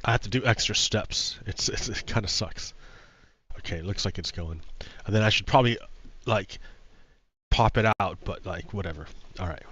I have to do extra steps. It kind of sucks. Okay, looks like it's going. And then I should probably like pop it out, but like whatever. All right.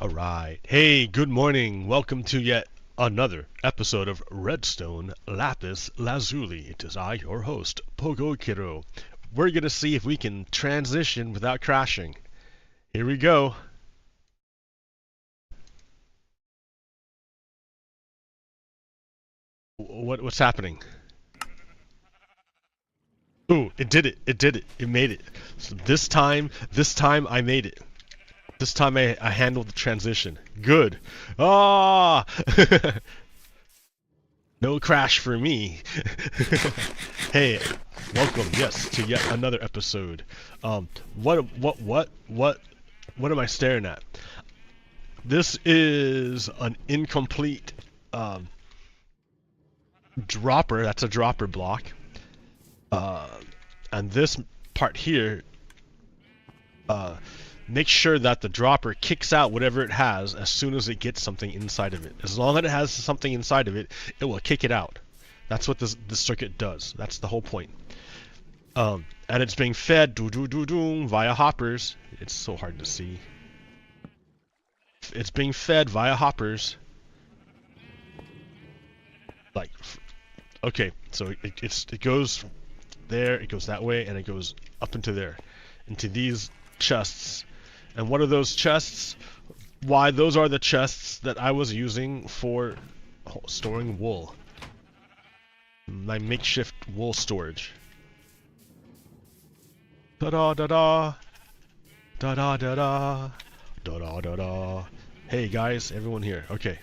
Alright, hey, good morning. Welcome to yet another episode of Redstone, Lapis, Lazuli. It is I, your host, Pogo Kiddo. We're gonna see if we can transition without crashing. Here we go. What's happening? Ooh, it did it. It did it. It made it. So this time I made it. This time I handled the transition. Good. Ah! No crash for me. Hey, welcome, yes, to yet another episode. What am I staring at? This is an incomplete dropper. That's a dropper block. And this part here, make sure that the dropper kicks out whatever it has as soon as it gets something inside of it. As long as it has something inside of it, it will kick it out. That's what this circuit does. That's the whole point. And it's being fed via hoppers. It's so hard to see. It's being fed via hoppers. Like, okay, so it goes there, it goes that way, and it goes up into there, into these chests. And what are those chests? Why, those are the chests that I was using for storing wool. My makeshift wool storage. Da-da da-da. Da-da da-da. Da-da da-da. Hey guys, everyone here. Okay.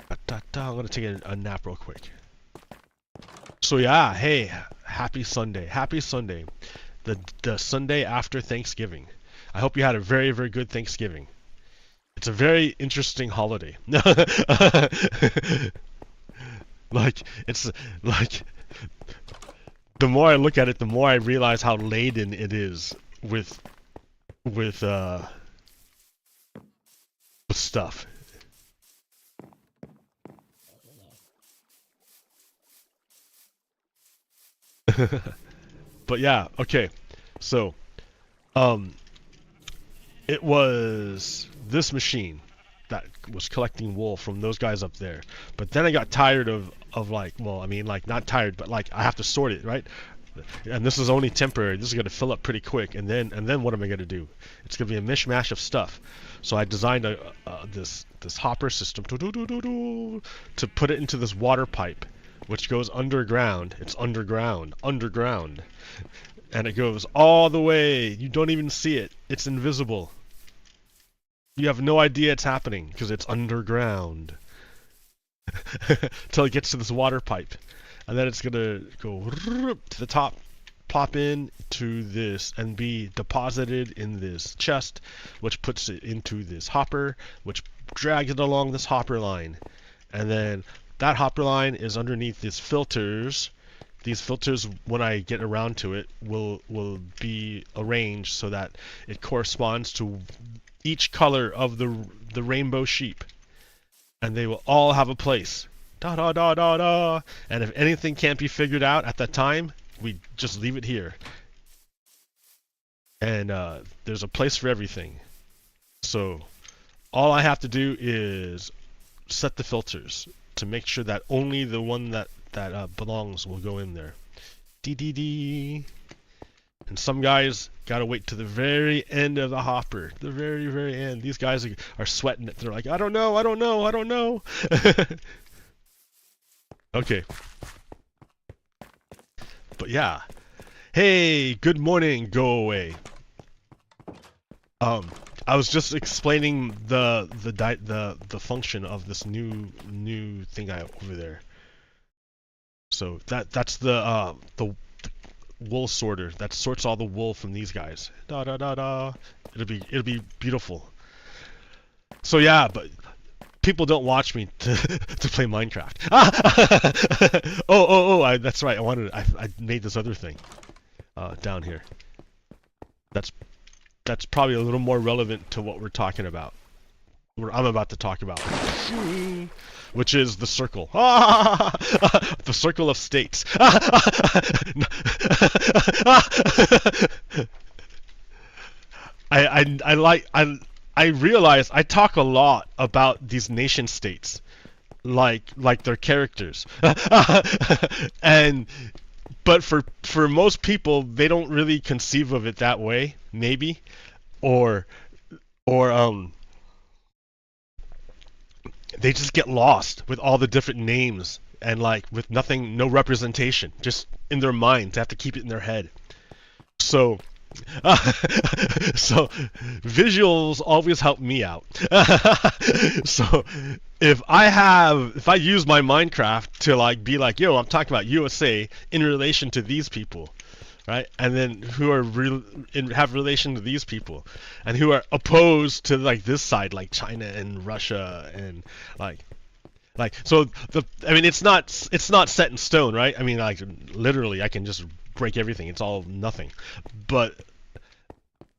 Da-da-da. I'm gonna take a nap real quick. So yeah, hey, happy Sunday. Happy Sunday. The Sunday after Thanksgiving. I hope you had a very, very good Thanksgiving. It's a very interesting holiday. Like, it's like, the more I look at it, the more I realize how laden it is with stuff. But yeah, okay. So, it was this machine that was collecting wool from those guys up there. But then I got tired of like, well, I mean, like, not tired, but like I have to sort it, right? And this is only temporary. This is gonna fill up pretty quick, and then what am I gonna do? It's gonna be a mishmash of stuff. So I designed this hopper system to put it into this water pipe, which goes underground. It's underground, and it goes all the way. You don't even see it. It's invisible. You have no idea it's happening because it's underground. Till it gets to this water pipe, and then it's gonna go to the top, plop in to this, and be deposited in this chest, which puts it into this hopper, which drags it along this hopper line, and then that hopper line is underneath these filters. These filters, when I get around to it, will be arranged so that it corresponds to each color of the rainbow sheep, and they will all have a place. Da da da da da. And if anything can't be figured out at that time, we just leave it here. And there's a place for everything. So all I have to do is set the filters to make sure that only the one that belongs will go in there. Dee. And some guys gotta wait to the very end of the hopper, the very, very end. These guys are sweating it. They're like, I don't know. Okay. But yeah. Hey, good morning. Go away. I was just explaining the function of this new thing over there. So that's the wool sorter that sorts all the wool from these guys. Da da da da. It'll be beautiful. So yeah, but people don't watch me to play Minecraft. That's right. I made this other thing down here. That's probably a little more relevant to what we're talking about. What I'm about to talk about, which is the circle. The circle of states. I realize I talk a lot about these nation states, like they're characters, but for most people they don't really conceive of it that way, maybe, or they just get lost with all the different names and like with no representation, just in their minds. They have to keep it in their head. So visuals always help me out. So if I use my Minecraft to like be like, yo, I'm talking about USA in relation to these people, right? And then who are have relation to these people, and who are opposed to like this side, like China and Russia, and like so I mean, it's not set in stone, right? I mean, like literally, I can just break everything. It's all nothing. But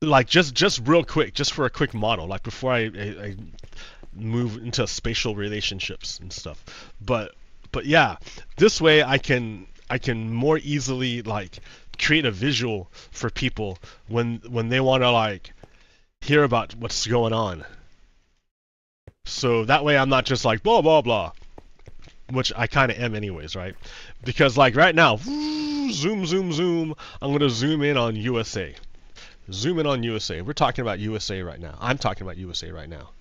like just real quick, just for a quick model, like before I move into spatial relationships and stuff. But yeah, this way I can more easily like create a visual for people when they want to like hear about what's going on. So that way I'm not just like blah blah blah, which I kind of am anyways, right? Because like right now, zoom zoom zoom, I'm gonna zoom in on USA. Zoom in on USA. We're talking about USA right now. I'm talking about USA right now.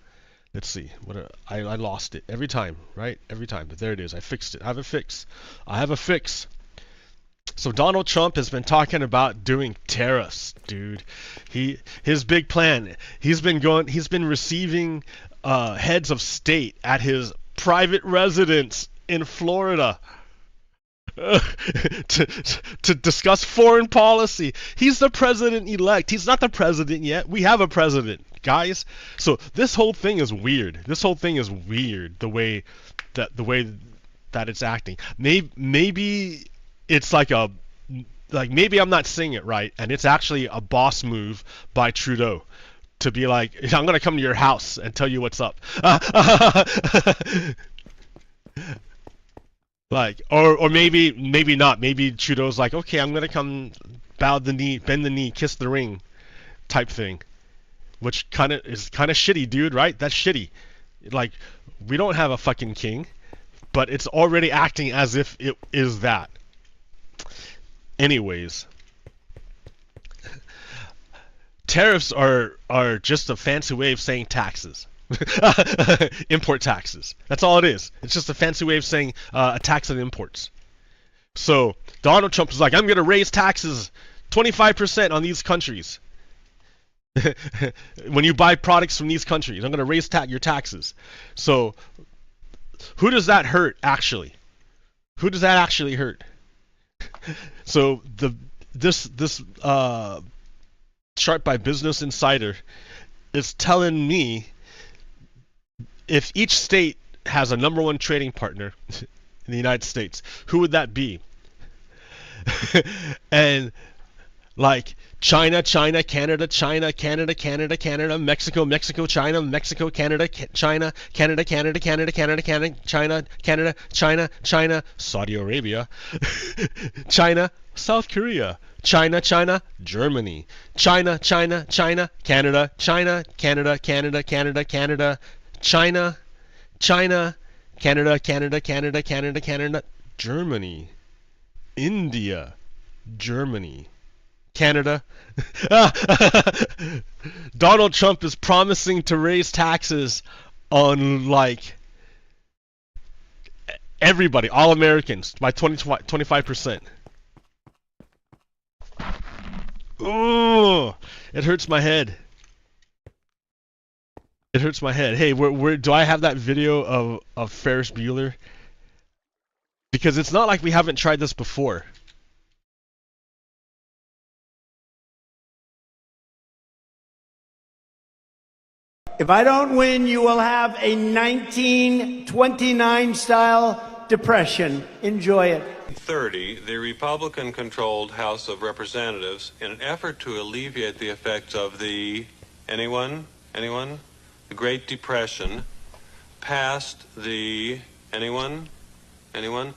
Let's see. I lost it every time, right? Every time. But there it is. I fixed it. I have a fix. I have a fix. So Donald Trump has been talking about doing tariffs, dude. His big plan. He's been receiving heads of state at his private residence in Florida to discuss foreign policy. He's the president-elect. He's not the president yet. We have a president, guys. So this whole thing is weird. This whole thing is weird. The way that it's acting. Maybe it's like maybe I'm not saying it right, and it's actually a boss move by Trudeau to be like, I'm gonna come to your house and tell you what's up. Like, or maybe not. Maybe Trudeau's like, okay, I'm gonna come, bend the knee, kiss the ring, type thing, which is kind of shitty, dude. Right? That's shitty. Like, we don't have a fucking king, but it's already acting as if it is that. Anyways, tariffs are just a fancy way of saying taxes. Import taxes. That's all it is. It's just a fancy way of saying a tax on imports. So Donald Trump is like, I'm going to raise taxes 25% on these countries. When you buy products from these countries, I'm going to raise your taxes. So who does that hurt actually? Who does that actually hurt? So this chart by Business Insider is telling me if each state has a #1 trading partner in the United States, who would that be? And like China, Canada, Mexico, China, Saudi Arabia, China, South Korea, China, Germany, China, Canada, China, Canada, Germany, India, Germany, Canada. Donald Trump is promising to raise taxes on like everybody, all Americans, by 25%. Oh, it hurts my head. It hurts my head. Hey, where do I have that video of Ferris Bueller? Because it's not like we haven't tried this before. If I don't win, you will have a 1929 style depression. Enjoy it. 1930, the Republican-controlled House of Representatives, in an effort to alleviate the effects of the the Great Depression, passed the the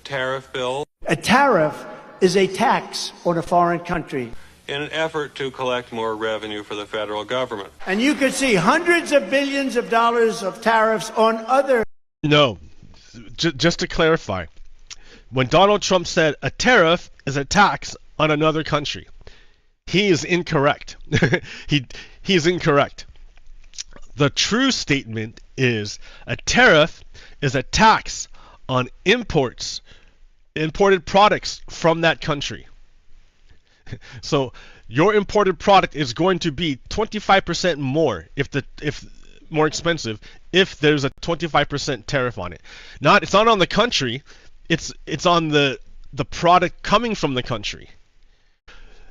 tariff bill. A tariff is a tax on a foreign country. In an effort to collect more revenue for the federal government. And you could see hundreds of billions of dollars of tariffs on other... No, just to clarify, when Donald Trump said a tariff is a tax on another country, he is incorrect. he is incorrect. The true statement is a tariff is a tax on imported products from that country. So your imported product is going to be 25% more if more expensive if there's a 25% tariff on it. It's not on the country, it's on the product coming from the country.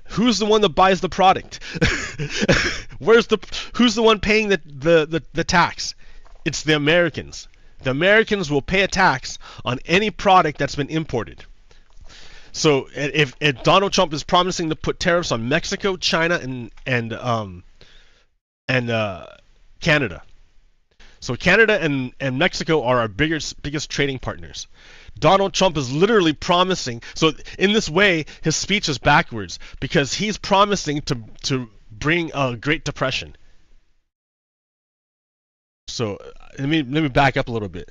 Who's the one that buys the product? Who's the one paying the tax? It's the Americans. The Americans will pay a tax on any product that's been imported. So if Donald Trump is promising to put tariffs on Mexico, China, and Canada. So Canada and Mexico are our biggest trading partners. Donald Trump is literally promising. So in this way, his speech is backwards because he's promising to bring a Great Depression. So let me back up a little bit.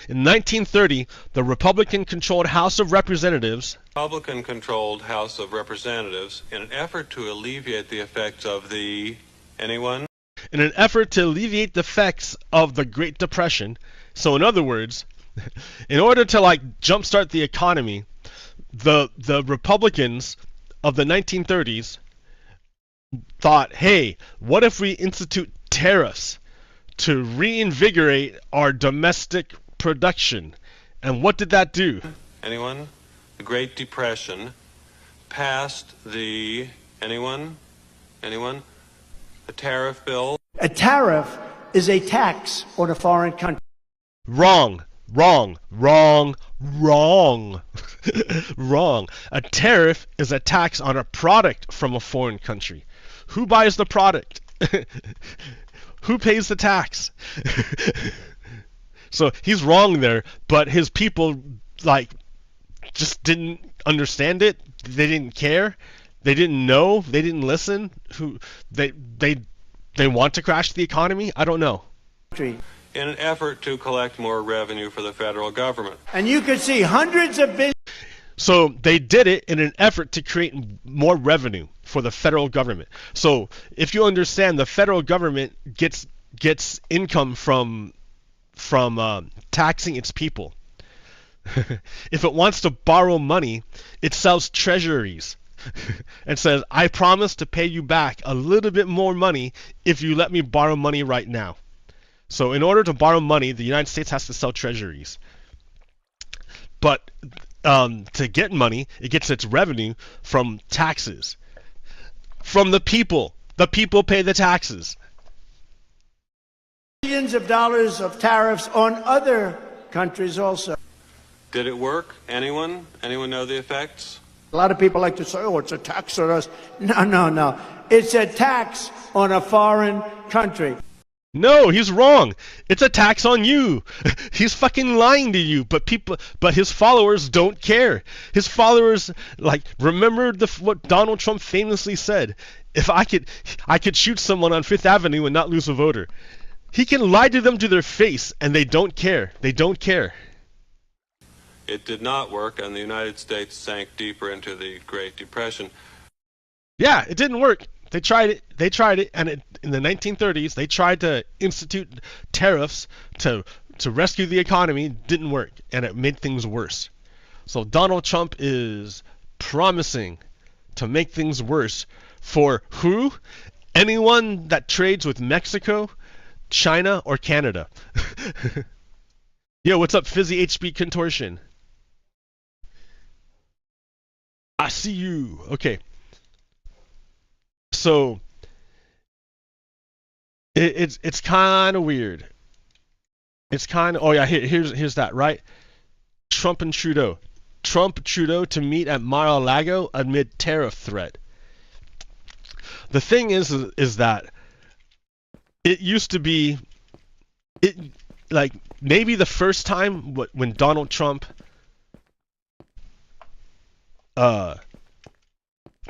In 1930, the Republican-controlled House of Representatives, in an effort to alleviate the effects of the in an effort to alleviate the effects of the Great Depression. So in other words, in order to jumpstart the economy, the Republicans of the 1930s thought, hey, what if we institute tariffs to reinvigorate our domestic production? And what did that do? The Great Depression passed the the tariff bill. A tariff is a tax on a foreign country. Wrong. Wrong. A tariff is a tax on a product from a foreign country. Who buys the product? Who pays the tax? So he's wrong there, but his people just didn't understand it. They didn't care. They didn't know. They didn't listen. They want to crash the economy? I don't know. In an effort to collect more revenue for the federal government. And you could see hundreds of billions. So they did it in an effort to create more revenue for the federal government. So if you understand, the federal government gets income from taxing its people. If it wants to borrow money, it sells treasuries and says, I promise to pay you back a little bit more money if you let me borrow money right now. So in order to borrow money, the United States has to sell treasuries. But to get money, it gets its revenue from taxes. From the people. The people pay the taxes. Billions of dollars of tariffs on other countries also. Did it work? Anyone? Anyone know the effects? A lot of people like to say, oh, it's a tax on us. No. It's a tax on a foreign country. No, he's wrong. It's a tax on you. He's fucking lying to you. But his followers don't care. His followers remember what Donald Trump famously said. If I could shoot someone on Fifth Avenue and not lose a voter. He can lie to them to their face, and they don't care. They don't care. It did not work, and the United States sank deeper into the Great Depression. Yeah, it didn't work. They tried it, and in the 1930s, they tried to institute tariffs to rescue the economy. It didn't work, and it made things worse. So Donald Trump is promising to make things worse for who? Anyone that trades with Mexico, China or Canada? Yo, what's up, Fizzy HB Contortion? I see you. Okay. So it's kind of weird. It's kind of, oh yeah, here's that, right? Trump and Trudeau. Trump Trudeau to meet at Mar-a-Lago amid tariff threat. The thing is that it used to be, like maybe the first time when Donald Trump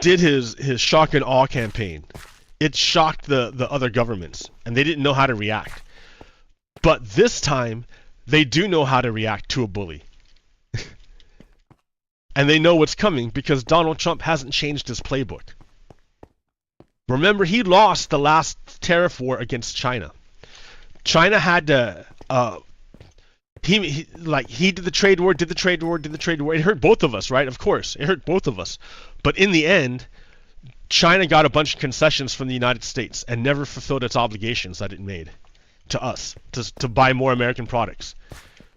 did his shock and awe campaign, it shocked the other governments and they didn't know how to react. But this time they do know how to react to a bully. And they know what's coming because Donald Trump hasn't changed his playbook. Remember, he lost the last tariff war against China. China had to he did the trade war. It hurt both of us, right? Of course, it hurt both of us. But in the end, China got a bunch of concessions from the United States and never fulfilled its obligations that it made to us to buy more American products.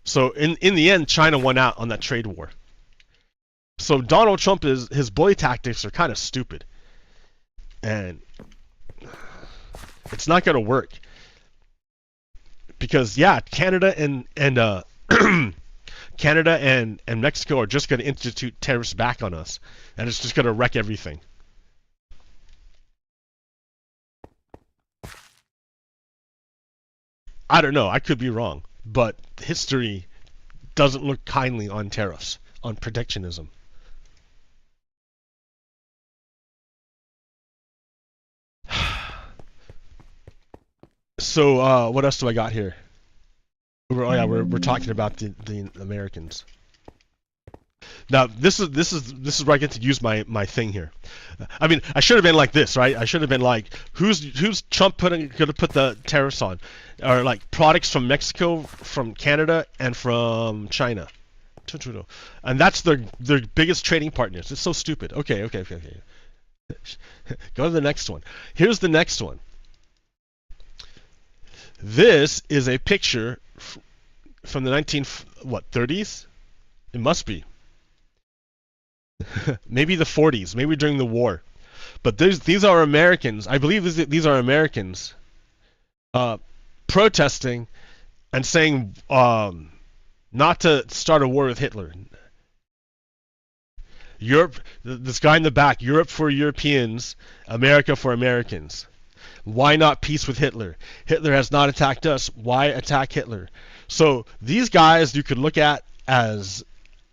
So in the end, China won out on that trade war. So Donald Trump, his bully tactics are kind of stupid, and it's not going to work because yeah, Canada and Canada and Mexico are just going to institute tariffs back on us, and it's just going to wreck everything. I don't know. I could be wrong, but history doesn't look kindly on tariffs, on protectionism. So what else do I got here? We're talking about the Americans. Now this is where I get to use my thing here. I mean, I should have been like this, right? I should have been like, who's Trump going to put the tariffs on? Or like products from Mexico, from Canada, and from China. And that's their biggest trading partners. It's so stupid. Okay. Go to the next one. Here's the next one. This is a picture from the 30s? It must be. Maybe the 40s, maybe during the war. But these are Americans. I believe these are Americans protesting and saying not to start a war with Hitler. Europe, this guy in the back, Europe for Europeans, America for Americans. Why not peace with Hitler? Hitler has not attacked us. Why attack Hitler? So these guys you could look at as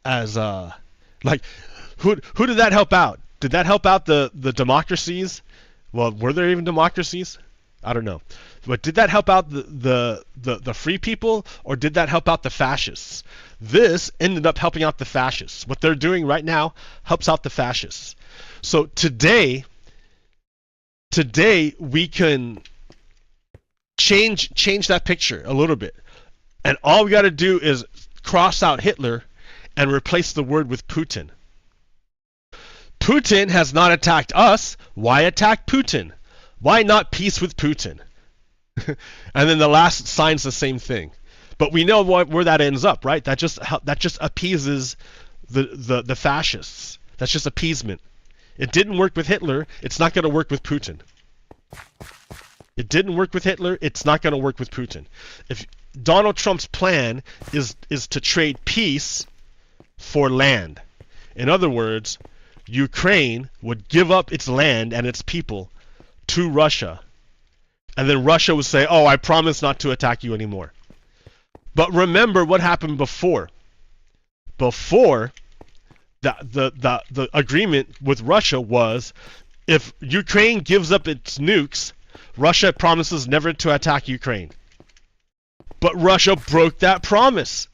like, who did that help out? Did that help out the democracies? Well, were there even democracies? I don't know. But did that help out the free people, or did that help out the fascists? This ended up helping out the fascists. What they're doing right now helps out the fascists. So today we can change that picture a little bit. And all we got to do is cross out Hitler and replace the word with Putin. Putin has not attacked us. Why attack Putin? Why not peace with Putin? And then the last sign's the same thing. But we know where that ends up, right? That just appeases the fascists. That's just appeasement. It didn't work with Hitler. It's not going to work with Putin. It didn't work with Hitler. It's not going to work with Putin. If Donald Trump's plan is to trade peace for land. In other words, Ukraine would give up its land and its people to Russia. And then Russia would say, oh, I promise not to attack you anymore. But remember what happened before. Before, the agreement with Russia was, if Ukraine gives up its nukes, Russia promises never to attack Ukraine. But Russia broke that promise.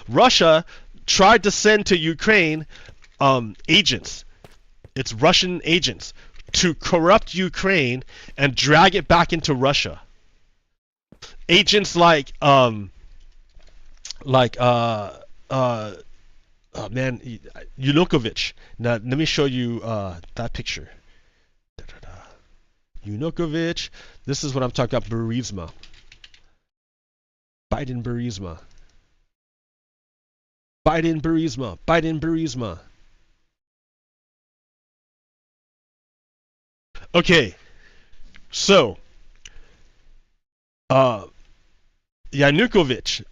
Russia tried to send to Ukraine agents. It's Russian agents to corrupt Ukraine and drag it back into Russia. Agents like Yanukovych. Now let me show you that picture. Yanukovych. This is what I'm talking about. Burisma. Biden Burisma. Biden Burisma. Biden Burisma. Okay. So, Yanukovych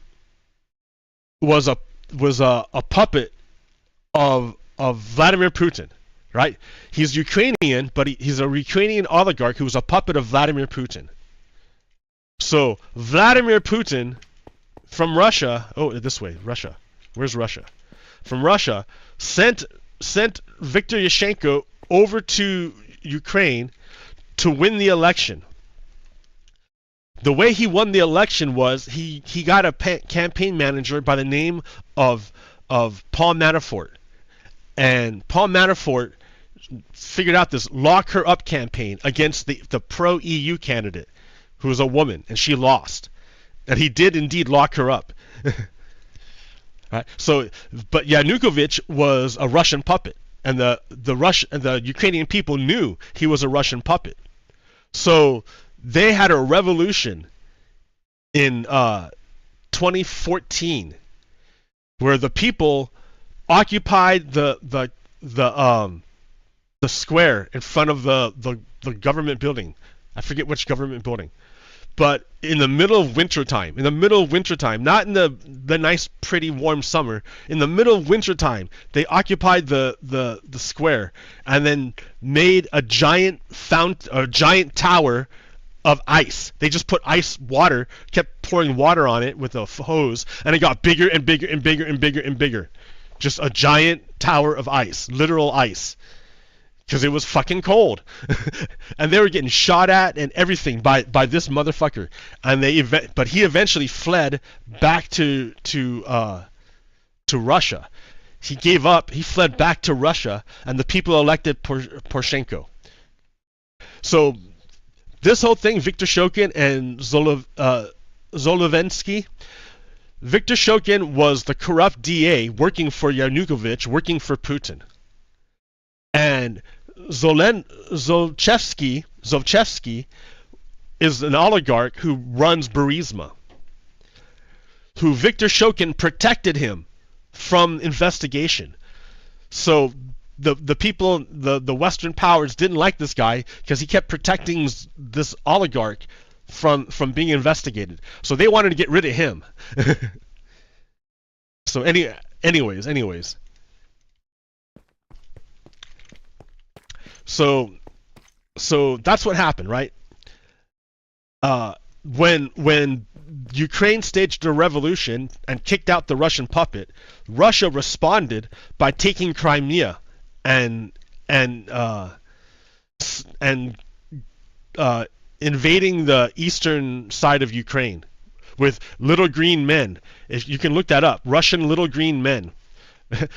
was a puppet of Vladimir Putin, right? He's Ukrainian, but he's a Ukrainian oligarch who was a puppet of Vladimir Putin. So Vladimir Putin from Russia, this way, Russia. Where's Russia? From Russia, sent Viktor Yushchenko over to Ukraine to win the election. The way he won the election was he got a campaign manager by the name of Paul Manafort. And Paul Manafort figured out this lock her up campaign against the pro-EU candidate, who was a woman, and she lost. And he did indeed lock her up. Right? So, but Yanukovych was a Russian puppet, and the Ukrainian people knew he was a Russian puppet. So they had a revolution in 2014 where the people occupied the square in front of the government building. I forget which government building. But in the middle of wintertime, not in the nice, pretty, warm summer, in the middle of wintertime, they occupied the square and then made a giant tower of ice. They just put water, kept pouring water on it with a hose, and it got bigger and bigger and bigger and bigger and bigger. Just a giant tower of ice, literal ice. Because it was fucking cold. And they were getting shot at and everything by this motherfucker. And but he eventually fled back to Russia. He gave up, he fled back to Russia, and the people elected Poroshenko. So this whole thing, Viktor Shokin and Zolovensky, Viktor Shokin was the corrupt DA working for Yanukovych, working for Putin. And Zolchevsky is an oligarch who runs Burisma, who Viktor Shokin protected him from investigation. So the people, the Western powers didn't like this guy because he kept protecting this oligarch from being investigated. So they wanted to get rid of him. So anyways. So that's what happened, right? When Ukraine staged a revolution and kicked out the Russian puppet, Russia responded by taking Crimea and invading the eastern side of Ukraine with little green men. If you can look that up, Russian little green men.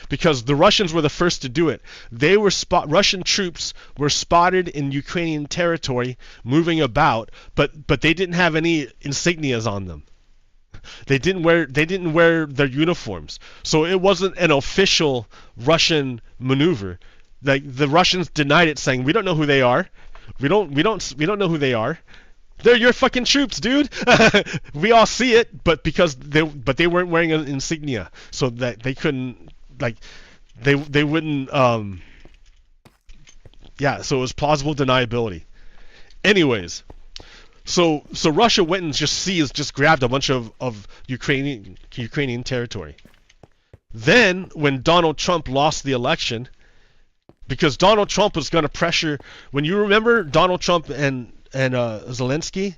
Because the Russians were the first to do it. Russian troops were spotted in Ukrainian territory moving about, but they didn't have any insignias on them. They didn't wear their uniforms. So it wasn't an official Russian maneuver. Like the Russians denied it, saying, "We don't know who they are. We don't know who they are. They're your fucking troops, dude." We all see it, but because they weren't wearing an insignia, so that they couldn't, like, they wouldn't, so it was plausible deniability. Anyways, so Russia went and just grabbed a bunch of Ukrainian territory. Then when Donald Trump lost the election, because Donald Trump was going to pressure, when you remember Donald Trump and Zelensky,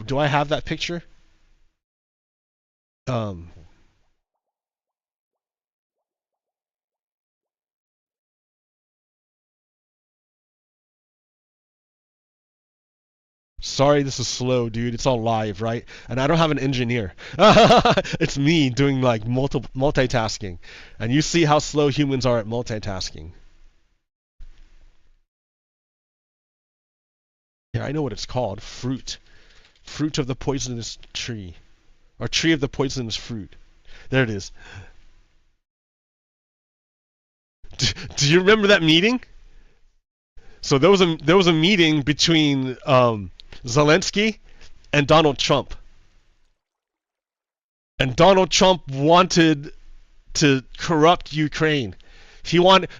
do I have that picture? Sorry, this is slow, dude. It's all live, right? And I don't have an engineer. It's me doing like multitasking. And you see how slow humans are at multitasking. Yeah, I know what it's called. Fruit. Fruit of the poisonous tree. Or tree of the poisonous fruit. There it is. Do you remember that meeting? So there was a meeting between Zelensky and Donald Trump. And Donald Trump wanted to corrupt Ukraine.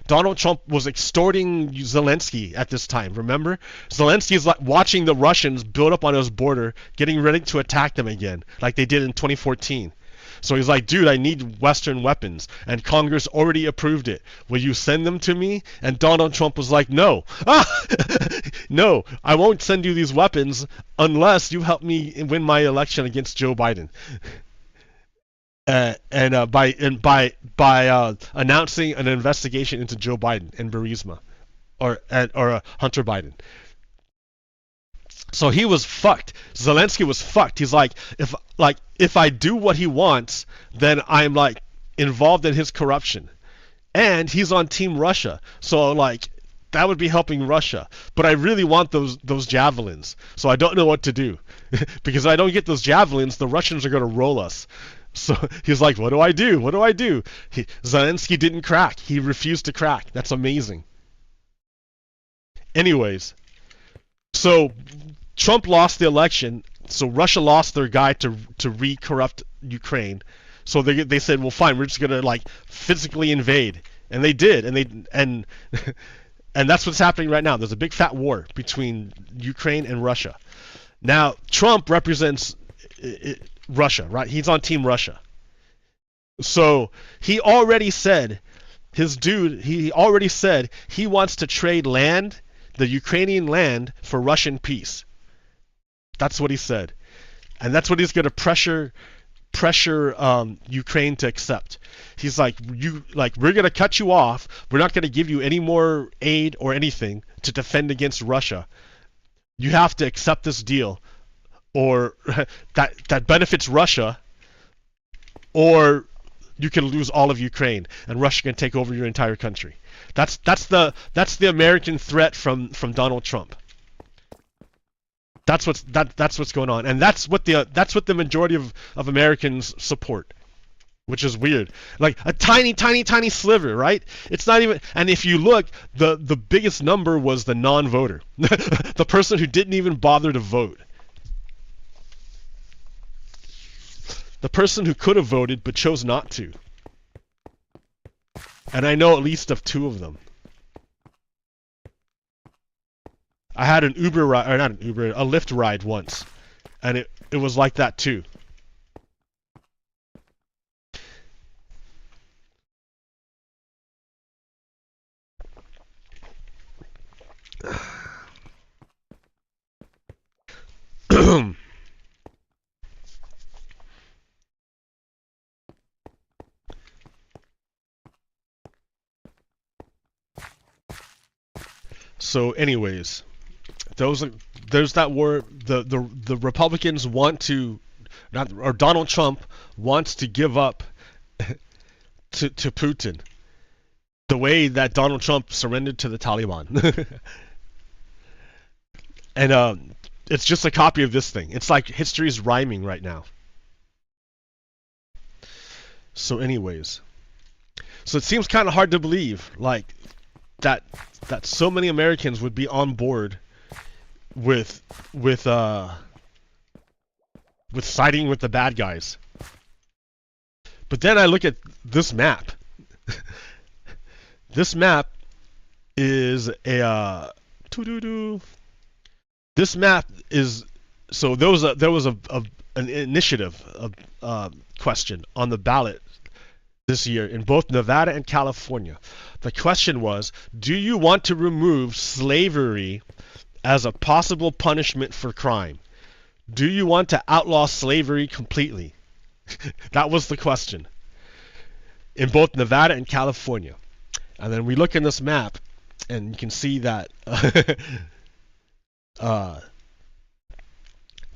Donald Trump was extorting Zelensky at this time, remember? Zelensky is like watching the Russians build up on his border, getting ready to attack them again, like they did in 2014. So he's like, dude, I need Western weapons. And Congress already approved it. Will you send them to me? And Donald Trump was like, no. No, I won't send you these weapons unless you help me win my election against Joe Biden. By announcing an investigation into Joe Biden and Burisma, or Hunter Biden. So he was fucked. Zelensky was fucked. He's like, if I do what he wants, then I'm like involved in his corruption, and he's on Team Russia. So like that would be helping Russia. But I really want those javelins. So I don't know what to do because if I don't get those javelins, the Russians are going to roll us. So he's like, what do I do? What do I do? Zelensky didn't crack. He refused to crack. That's amazing. Anyways, so Trump lost the election. So Russia lost their guy to re-corrupt Ukraine. So they said, well, fine, we're just gonna like physically invade, and they did, and that's what's happening right now. There's a big fat war between Ukraine and Russia. Now Trump represents Russia, right? He's on Team Russia. So he already said he wants to trade land, the Ukrainian land, for Russian peace. That's what he said. And that's what he's going to pressure Ukraine to accept. He's like, we're going to cut you off. We're not going to give you any more aid or anything to defend against Russia. You have to accept this deal, or that benefits Russia, or you can lose all of Ukraine and Russia can take over your entire country. That's the American threat from Donald Trump. That's what's going on, and that's what the majority of Americans support, which is weird. Like a tiny sliver, right? It's not even. And if you look, the biggest number was the non-voter, the person who didn't even bother to vote. The person who could have voted but chose not to. And I know at least of two of them. I had an Uber ride, or not an Uber, a Lyft ride once. And it was like that too. So anyways, there's that war. The Republicans want to, or Donald Trump wants to give up to Putin the way that Donald Trump surrendered to the Taliban. And it's just a copy of this thing. It's like history is rhyming right now. So anyways, so it seems kind of hard to believe, like, that so many Americans would be on board with siding with the bad guys. But then I look at this map. This map is a this map is, so there was an initiative question on the ballot this year in both Nevada and California. The question was, do you want to remove slavery as a possible punishment for crime? Do you want to outlaw slavery completely? That was the question in both Nevada and California. And then we look in this map and you can see that the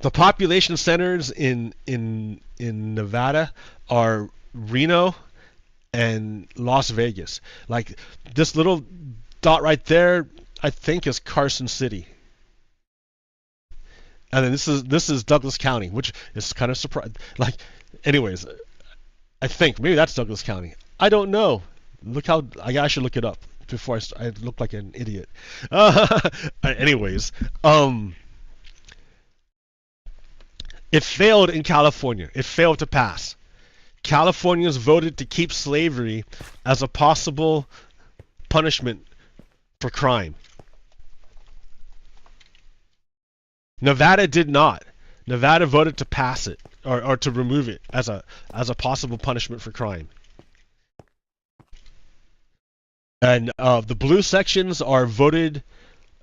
population centers in Nevada are Reno and Las Vegas. Like this little dot right there, I think is Carson City. And then this is Douglas County, which is kind of surprising. Like, anyways, I think maybe that's Douglas County. I don't know. Look how I should look it up before I looked like an idiot. Anyways, it failed in California. It failed to pass. Californians voted to keep slavery as a possible punishment for crime. Nevada did not. Nevada voted to pass it or to remove it as a possible punishment for crime. And the blue sections are voted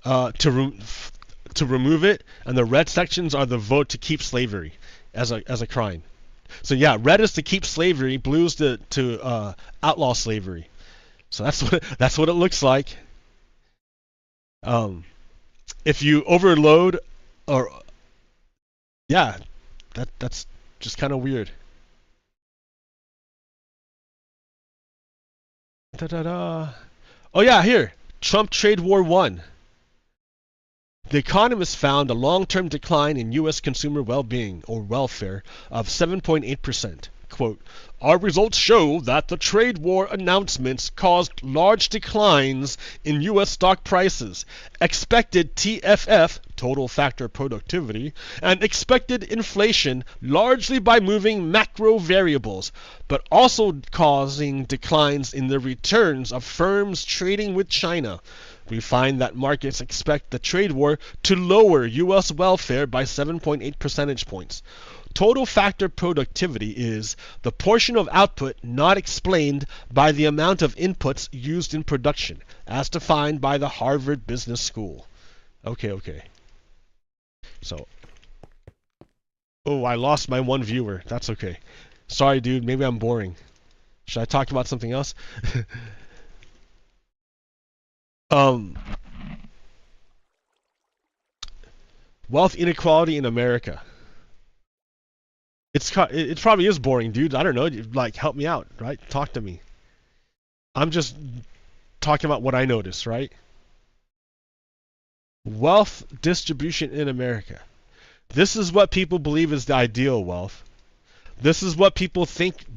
to remove it, and the red sections are the vote to keep slavery as a crime. So yeah, red is to keep slavery, blue is to outlaw slavery. So that's what it looks like. If you overload, or yeah, that's just kind of weird. Da-da-da. Oh yeah, here. Trump trade war won. The Economist found a long-term decline in U.S. consumer well-being or welfare of 7.8%. Quote, our results show that the trade war announcements caused large declines in U.S. stock prices, expected TFF, total factor productivity, and expected inflation largely by moving macro variables, but also causing declines in the returns of firms trading with China. We find that markets expect the trade war to lower U.S. welfare by 7.8 percentage points. Total factor productivity is the portion of output not explained by the amount of inputs used in production, as defined by the Harvard Business School. Okay. So, oh, I lost my one viewer. That's okay. Sorry, dude. Maybe I'm boring. Should I talk about something else? Wealth inequality in America. It probably is boring, dude. I don't know. Like, help me out, right? Talk to me. I'm just talking about what I noticed, right? Wealth distribution in America. This is what people believe is the ideal wealth. This is what people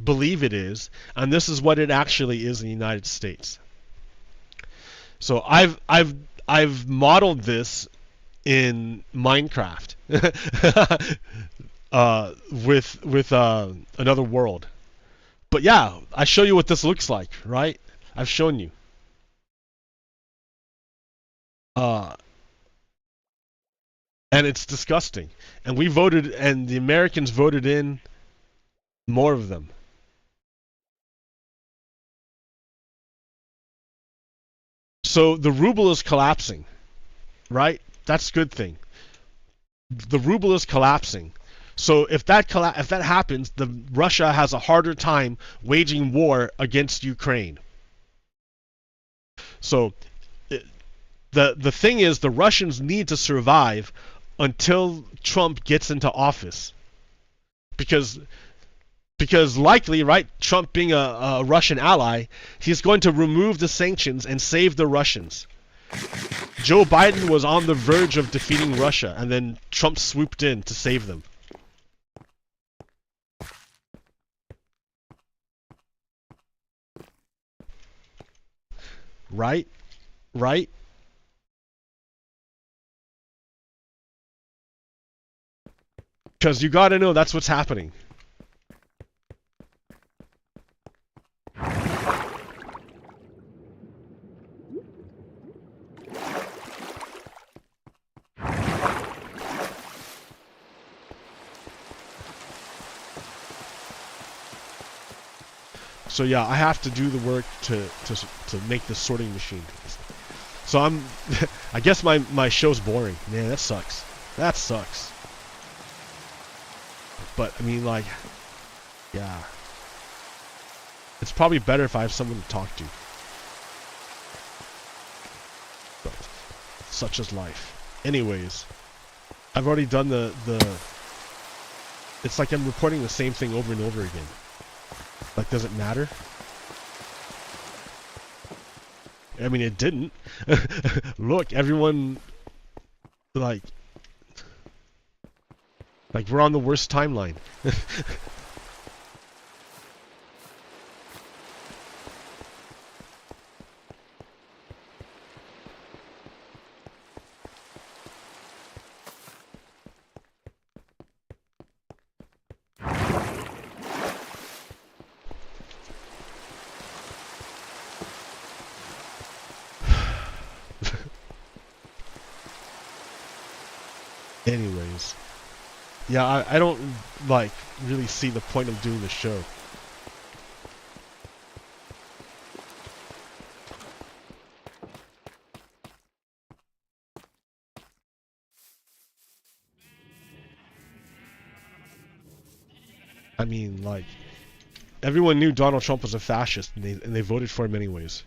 believe it is, and this is what it actually is in the United States. So I've modeled this in Minecraft. With another world. But yeah, I show you what this looks like, right? I've shown you. And it's disgusting. And we voted, and the Americans voted in more of them. So the ruble is collapsing, right? That's a good thing. The ruble is collapsing. So if that happens, Russia has a harder time waging war against Ukraine. So the thing is, the Russians need to survive until Trump gets into office, because likely, right, Trump being a Russian ally, he's going to remove the sanctions and save the Russians. Joe Biden was on the verge of defeating Russia, and then Trump swooped in to save them. Right? Because you gotta know that's what's happening. So yeah, I have to do the work to make this sorting machine. So I guess my show's boring. Man, that sucks. That sucks. But I mean, like, yeah, it's probably better if I have someone to talk to. But such is life. Anyways, I've already done the. It's like I'm reporting the same thing over and over again. Like, does it matter? I mean, it didn't. Look, everyone, like we're on the worst timeline. Anyways, yeah, I don't like really see the point of doing the show. I mean, like, everyone knew Donald Trump was a fascist, and they voted for him anyways.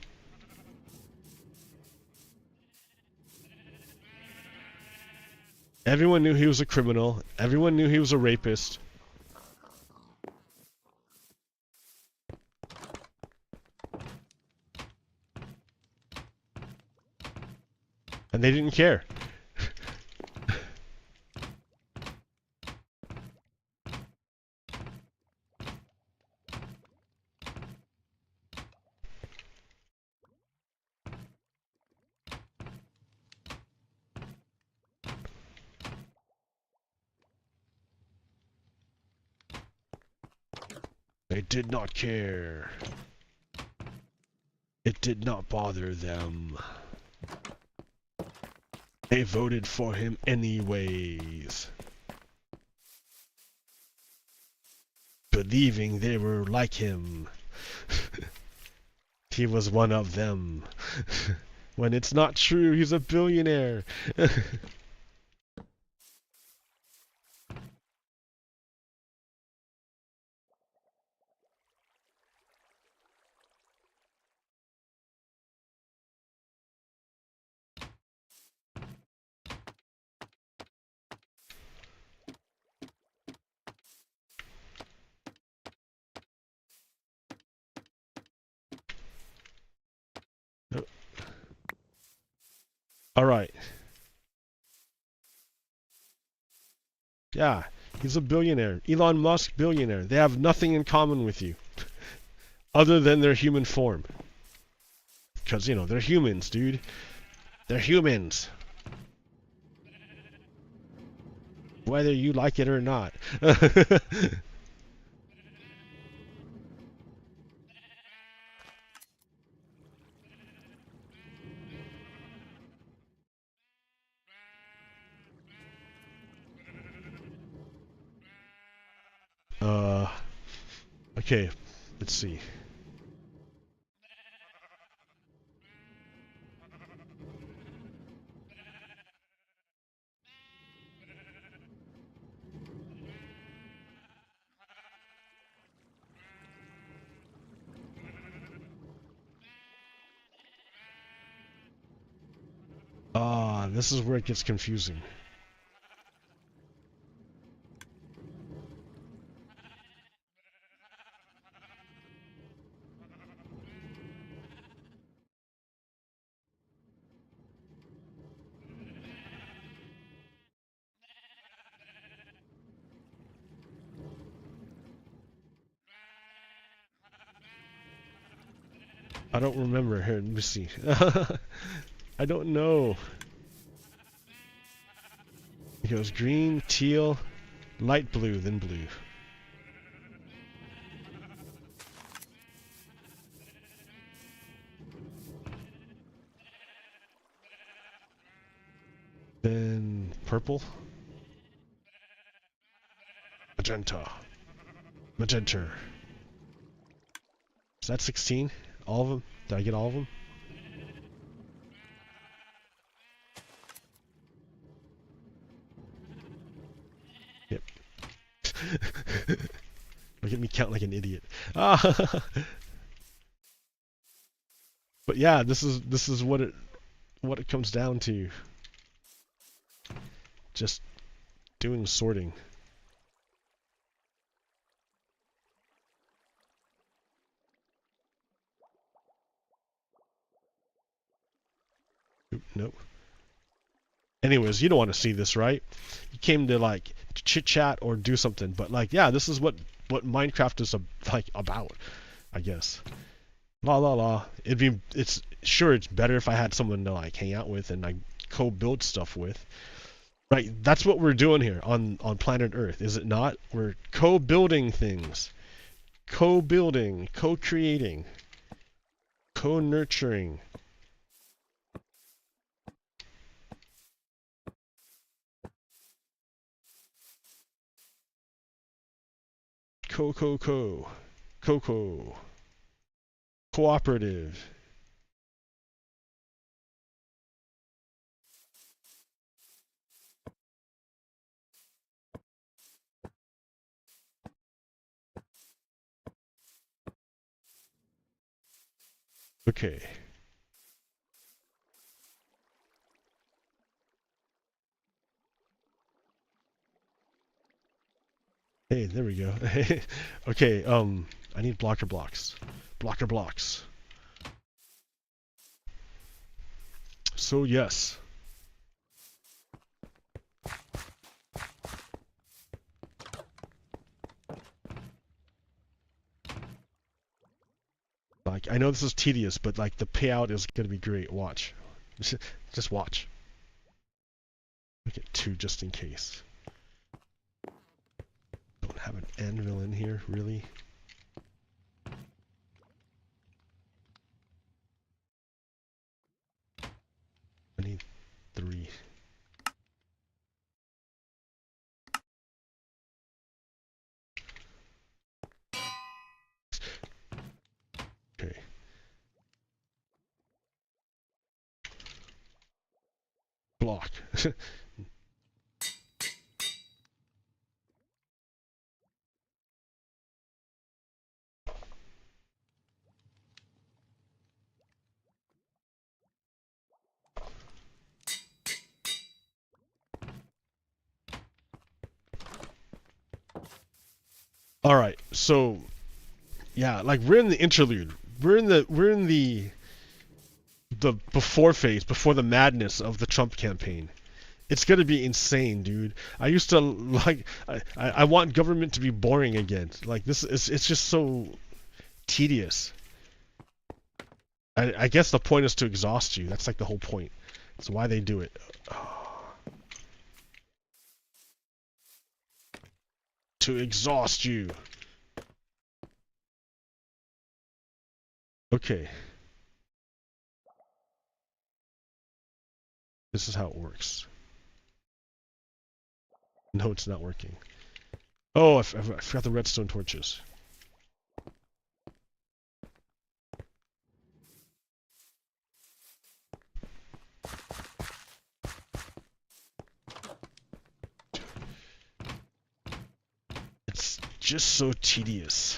Everyone knew he was a criminal. Everyone knew he was a rapist. And they didn't care. They did not care. It did not bother them. They voted for him anyways. Believing they were like him. He was one of them. When it's not true, he's a billionaire. Alright. Yeah, he's a billionaire. Elon Musk, billionaire. They have nothing in common with you. Other than their human form. Because, you know, they're humans, dude. They're humans. Whether you like it or not. Okay, let's see. This is where it gets confusing. I don't remember. Here, let me see. I don't know. It goes green, teal, light blue, then blue. Then purple. Magenta. Magenta. Is that 16? All of them? Did I get all of them? Yep. Look at me count like an idiot. But yeah, this is what it comes down to. Just doing sorting. Oop, nope. Anyways, you don't want to see this, right? You came to like chit chat or do something, but like, yeah, this is what Minecraft is like about, I guess. La la la. It's better if I had someone to like hang out with and like co-build stuff with. Right, that's what we're doing here on planet Earth, is it not? We're co-building things. Co-building, co-creating, co-nurturing. Coco. Cooperative. Okay. Hey, there we go. Okay, I need blocker blocks. Blocker blocks. So yes. Like, I know this is tedious, but like the payout is gonna be great. Watch. Just watch. Look at 2 just in case. Don't have an anvil in here, really? I need 3. Okay. Block. All right. So, yeah, like we're in the interlude. We're in the before phase, before the madness of the Trump campaign. It's gonna be insane, dude. I used to like I want government to be boring again. Like this is it's just so tedious. I guess the point is to exhaust you. That's like the whole point. That's why they do it. To exhaust you. Okay. This is how it works. No, it's not working. Oh, I forgot the redstone torches. It's just so tedious.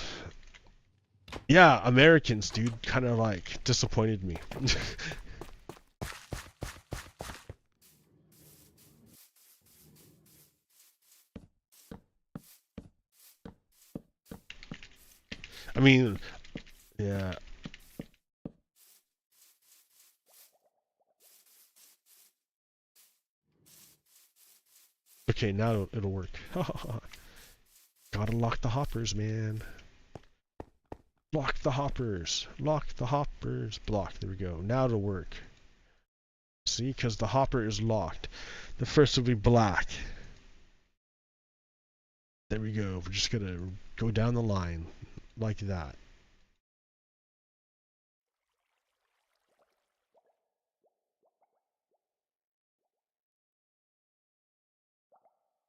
Yeah, Americans, dude, kind of like disappointed me. I mean, yeah. Okay, now it'll work. Gotta lock the hoppers, man. Lock the hoppers. Lock the hoppers. Block. There we go. Now it'll work. See, because the hopper is locked. The first will be black. There we go. We're just gonna go down the line like that.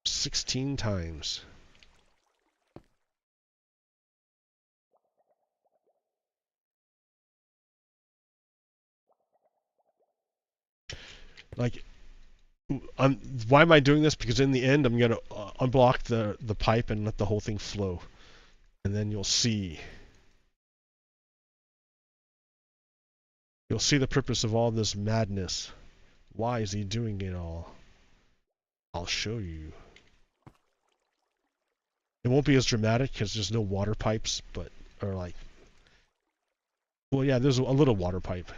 "16 times. Like, why am I doing this? Because in the end, I'm gonna unblock the pipe and let the whole thing flow, and then you'll see. You'll see the purpose of all this madness. Why is he doing it all? I'll show you. It won't be as dramatic because there's no water pipes, but or like, well, yeah, there's a little water pipe.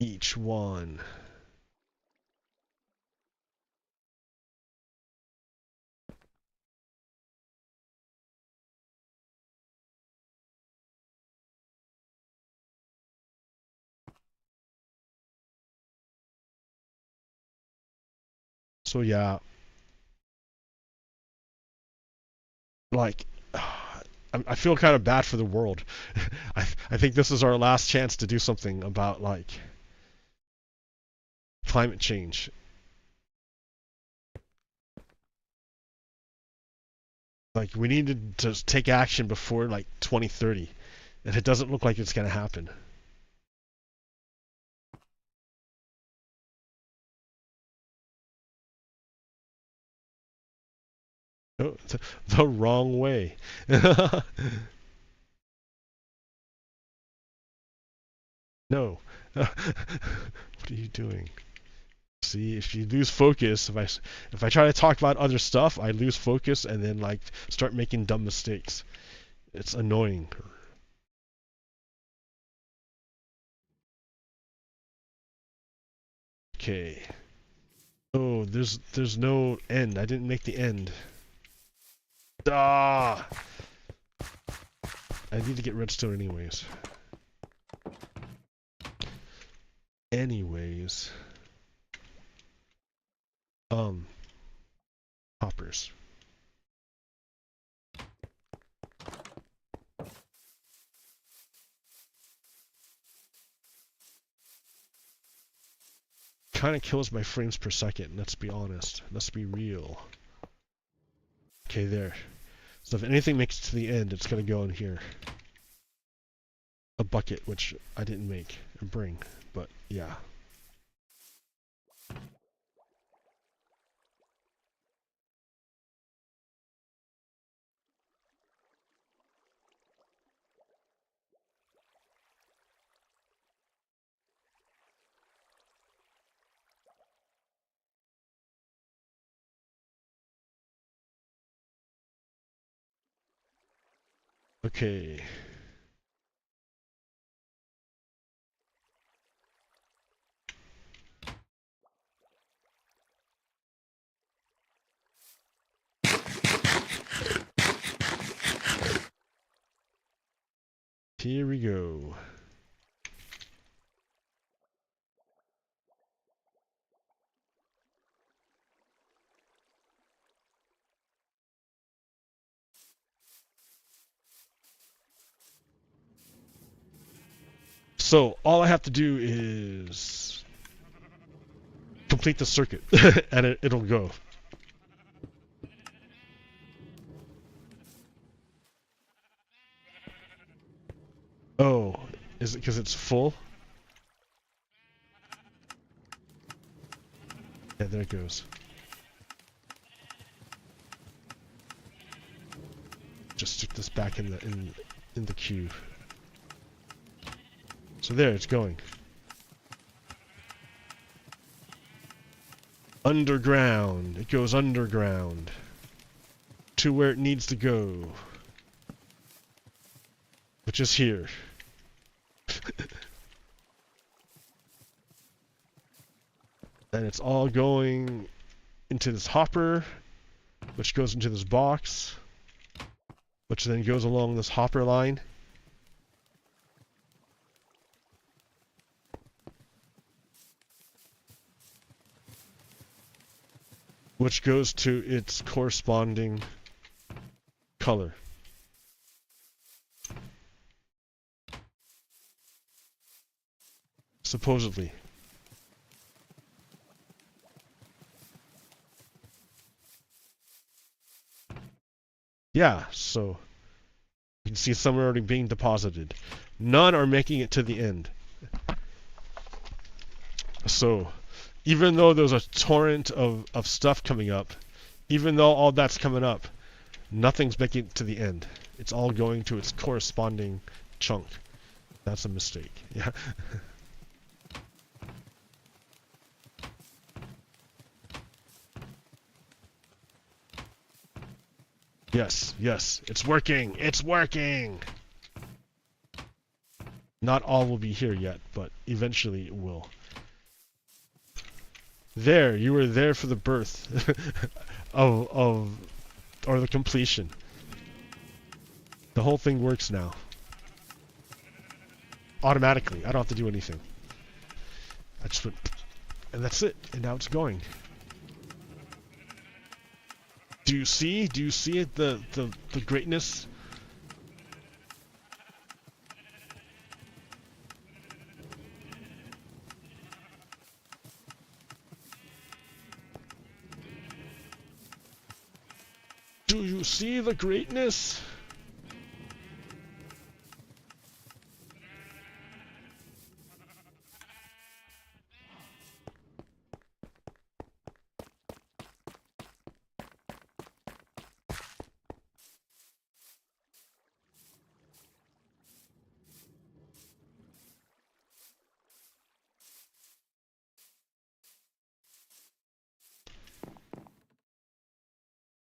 Each one. So yeah, like, I feel kind of bad for the world. I think this is our last chance to do something about like climate change. Like we needed to take action before like 2030, and it doesn't look like it's gonna happen. Oh, the wrong way. No. What are you doing? See, if you lose focus, if I try to talk about other stuff, I lose focus and then like start making dumb mistakes. It's annoying. Okay. Oh, there's no end. I didn't make the end. Ah! I need to get redstone anyways. Hoppers. Kind of kills my frames per second, let's be honest. Let's be real. Okay, there. So if anything makes it to the end, it's gonna go in here. A bucket, which I didn't make and bring, but yeah. Okay. Here we go. So all I have to do is complete the circuit and it'll go. Oh, is it because it's full? Yeah, there it goes. Just stick this back in the queue. So there, it's going. Underground. It goes underground. To where it needs to go. Which is here. And it's all going into this hopper, which goes into this box, which then goes along this hopper line. Which goes to its corresponding color. Supposedly. Yeah, so you can see some are already being deposited. None are making it to the end. So even though there's a torrent of stuff coming up, even though all that's coming up, nothing's making it to the end. It's all going to its corresponding chunk. That's a mistake. Yeah. Yes, it's working! It's working! Not all will be here yet, but eventually it will. There, you were there for the birth or the completion. The whole thing works now. Automatically, I don't have to do anything. I just went, and that's it, and now it's going. Do you see it, the greatness see the greatness?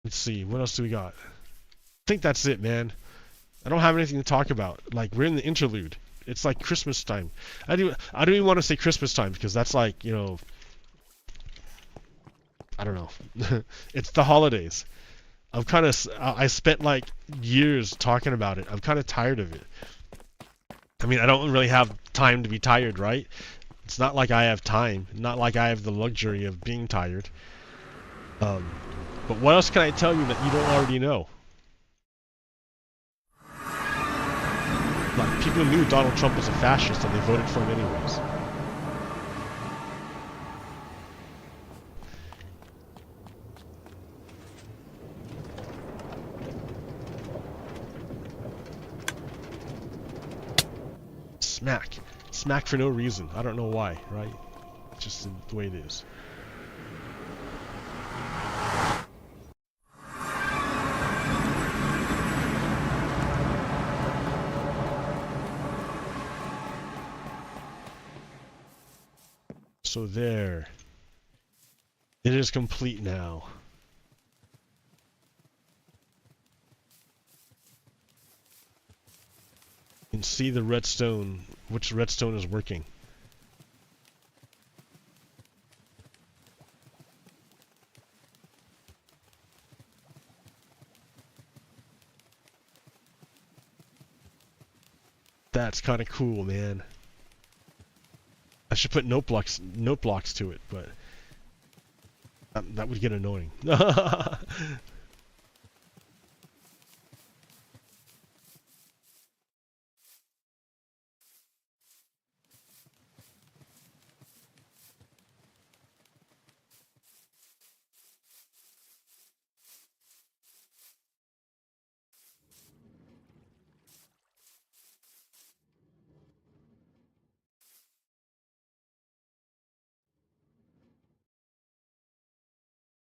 Let's see, what else do we got? I think that's it, man. I don't have anything to talk about. Like, we're in the interlude. It's like Christmas time. I don't even want to say Christmas time because that's like, you know, I don't know. It's the holidays. I spent like years talking about it. I'm kind of tired of it. I mean, I don't really have time to be tired, right? It's not like I have time. Not like I have the luxury of being tired. But what else can I tell you that you don't already know? Like, people knew Donald Trump was a fascist and they voted for him anyways. Smack. Smack for no reason. I don't know why, right? It's just the way it is. So there. It is complete now. You can see the redstone, which redstone is working. That's kind of cool, man. I should put note blocks to it, but that would get annoying.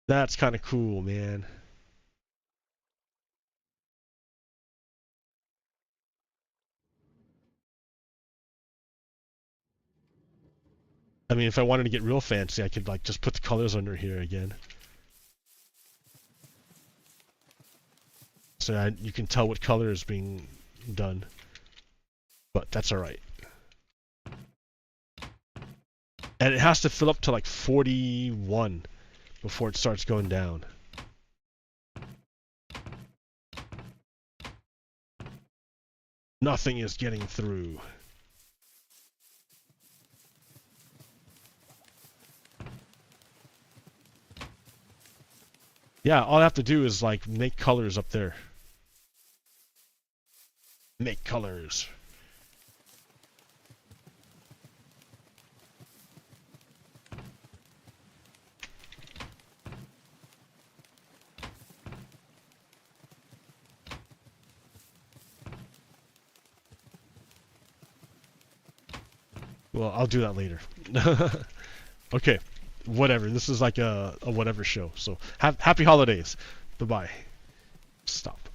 That's kind of cool, man. I mean, if I wanted to get real fancy, I could like just put the colors under here again. So you can tell what color is being done. But that's alright. And it has to fill up to like 41 before it starts going down. Nothing is getting through. Yeah, all I have to do is like make colors up there. Make colors. Well, I'll do that later. Okay, whatever. This is like a whatever show. So happy holidays. Bye-bye. Stop.